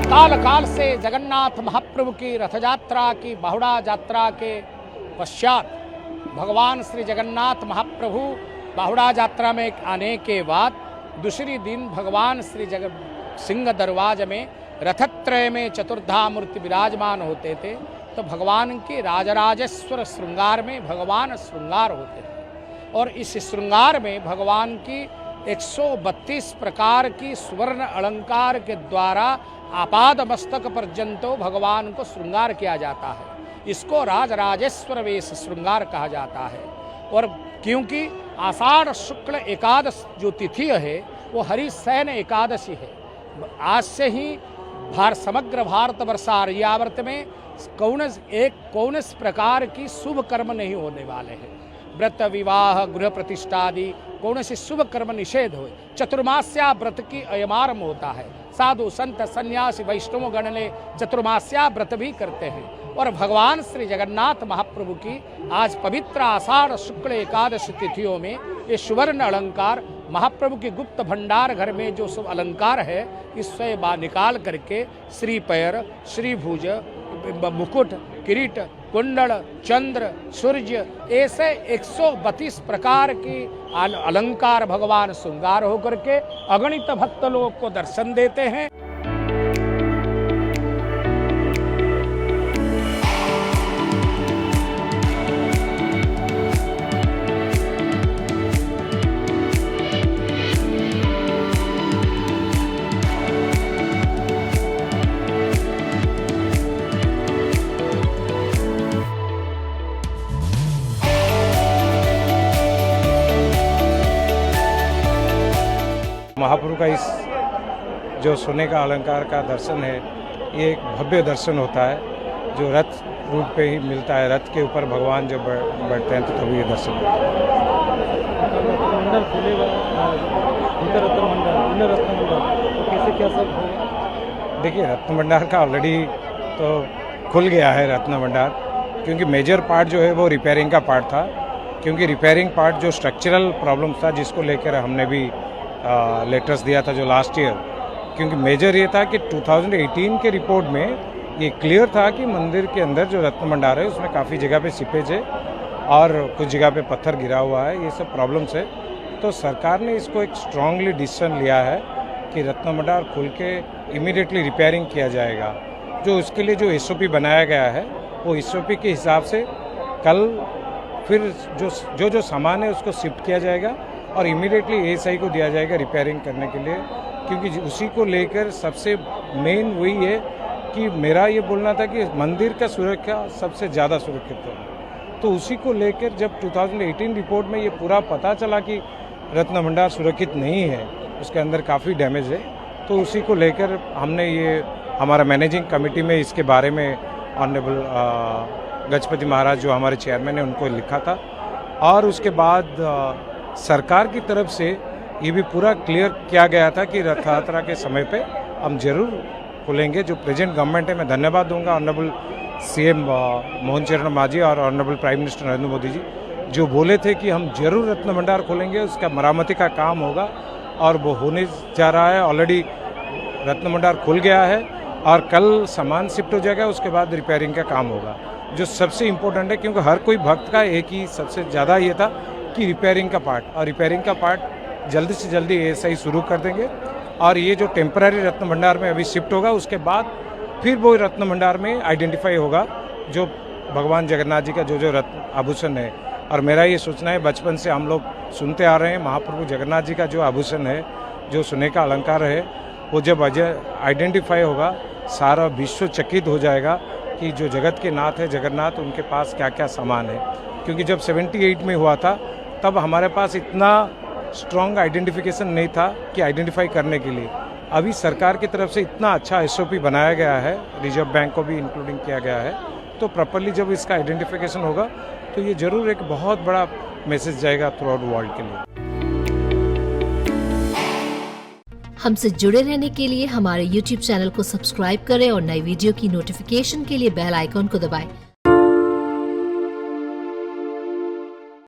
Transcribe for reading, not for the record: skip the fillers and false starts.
काल काल से जगन्नाथ महाप्रभु की रथ यात्रा की बाहुड़ा यात्रा के पश्चात भगवान श्री जगन्नाथ महाप्रभु बाहुड़ा यात्रा में आने के बाद दूसरी दिन भगवान श्री सिंह दरवाज में रथत्रय में चतुर्धा मूर्ति विराजमान होते थे। तो भगवान के राजराजेश्वर श्रृंगार में भगवान श्रृंगार होते थे और इस श्रृंगार में भगवान की 132 प्रकार की स्वर्ण अलंकार के द्वारा आपाद मस्तक पर्यंतो भगवान को श्रृंगार किया जाता है। इसको राजराजेश्वर वेश श्रृंगार कहा जाता है। और क्योंकि आषाढ़ शुक्ल एकादश जो तिथि है वो हरिशयन एकादशी है। आज से ही समग्र भारतवर्ष आर्यावर्त में कौन प्रकार की शुभ कर्म नहीं होने वाले हैं। व्रत विवाह गृह प्रतिष्ठा आदि कौन से शुभ कर्म निषेध हो। चतुर्मास्या व्रत की अयमारंभ होता है। साधु संत सन्यासी वैष्णव गण ने चतुर्मास्या व्रत भी करते हैं। और भगवान श्री जगन्नाथ महाप्रभु की आज पवित्र आषाढ़ शुक्ल एकादश तिथियों में ये सुवर्ण अलंकार महाप्रभु के गुप्त भंडार घर में जो सब अलंकार है इससे निकाल करके श्री पैर, श्री भुज, मुकुट, किरीट, कुंडल, चंद्र, सूर्य ऐसे 132 प्रकार की अलंकार भगवान श्रृंगार होकर के अगणित भक्त लोग को दर्शन देते हैं। महाप्रभु का इस जो सोने का अलंकार का दर्शन है ये एक भव्य दर्शन होता है जो रथ रूप पे ही मिलता है। रथ के ऊपर भगवान जब बैठते हैं तो तभी ये दर्शन होता है। देखिए रत्न भंडार का ऑलरेडी तो खुल गया है रत्न भंडार, क्योंकि मेजर पार्ट जो है वो रिपेयरिंग का पार्ट था। क्योंकि रिपेयरिंग पार्ट जो स्ट्रक्चरल प्रॉब्लम था जिसको लेकर हमने भी लेटर्स दिया था जो लास्ट ईयर, क्योंकि मेजर ये था कि 2018 के रिपोर्ट में ये क्लियर था कि मंदिर के अंदर जो रत्न भंडार है उसमें काफ़ी जगह पे सीपेज है और कुछ जगह पे पत्थर गिरा हुआ है, ये सब प्रॉब्लम्स है। तो सरकार ने इसको एक स्ट्रांगली डिसीजन लिया है कि रत्न भंडार खोल के इमीडिएटली रिपेयरिंग किया जाएगा। जो उसके लिए जो SOP बनाया गया है वो SOP के हिसाब से कल फिर जो सामान है उसको शिफ्ट किया जाएगा और इमीडिएटली ASI को दिया जाएगा रिपेयरिंग करने के लिए। क्योंकि उसी को लेकर सबसे मेन वही है कि मेरा ये बोलना था कि मंदिर का सुरक्षा सबसे ज़्यादा सुरक्षित है। तो उसी को लेकर जब 2018 रिपोर्ट में ये पूरा पता चला कि रत्न भंडार सुरक्षित नहीं है, उसके अंदर काफ़ी डैमेज है, तो उसी को लेकर हमने ये हमारा मैनेजिंग कमेटी में इसके बारे में ऑनरेबल गजपति महाराज जो हमारे चेयरमैन हैं उनको लिखा था। और उसके बाद सरकार की तरफ से ये भी पूरा क्लियर किया गया था कि रथ यात्रा के समय पे हम जरूर खोलेंगे। जो प्रेजेंट गवर्नमेंट है, मैं धन्यवाद दूंगा ऑनरेबल CM मोहन चरण मांझी और honourable prime minister Narendra Modi ji जो बोले थे कि हम जरूर रत्न भंडार खोलेंगे, उसका मरामती का काम होगा और वो होने जा रहा है। ऑलरेडी रत्न भंडार खुल गया है और कल सामान शिफ्ट हो जाएगा, उसके बाद रिपेयरिंग का काम होगा जो सबसे इम्पोर्टेंट है। क्योंकि हर कोई भक्त का एक ही सबसे ज़्यादा ये था कि रिपेयरिंग का पार्ट, और रिपेयरिंग का पार्ट जल्दी से जल्दी ASI शुरू कर देंगे। और ये जो टेम्पररी रत्न भंडार में अभी शिफ्ट होगा उसके बाद फिर वो रत्न भंडार में आइडेंटिफाई होगा जो भगवान जगन्नाथ जी का जो रत्न आभूषण है। और मेरा ये सोचना है, बचपन से हम लोग सुनते आ रहे हैं महाप्रभु जगन्नाथ जी का जो आभूषण है, जो सोने का अलंकार है, वो जब आइडेंटिफाई होगा सारा विश्व चकित हो जाएगा कि जो जगत के नाथ है जगन्नाथ, उनके पास क्या क्या सामान है। क्योंकि जब 78 में हुआ था तब हमारे पास इतना स्ट्रॉन्ग आइडेंटिफिकेशन नहीं था कि आइडेंटिफाई करने के लिए। अभी सरकार की तरफ से इतना अच्छा SOP बनाया गया है, रिजर्व बैंक को भी इंक्लूडिंग किया गया है, तो प्रॉपरली जब इसका आइडेंटिफिकेशन होगा तो ये जरूर एक बहुत बड़ा मैसेज जाएगा थ्रू आउट वर्ल्ड के लिए। हमसे जुड़े रहने के लिए हमारे YouTube चैनल को सब्सक्राइब करें और नई वीडियो की नोटिफिकेशन के लिए बेल आइकॉन को दबाएं।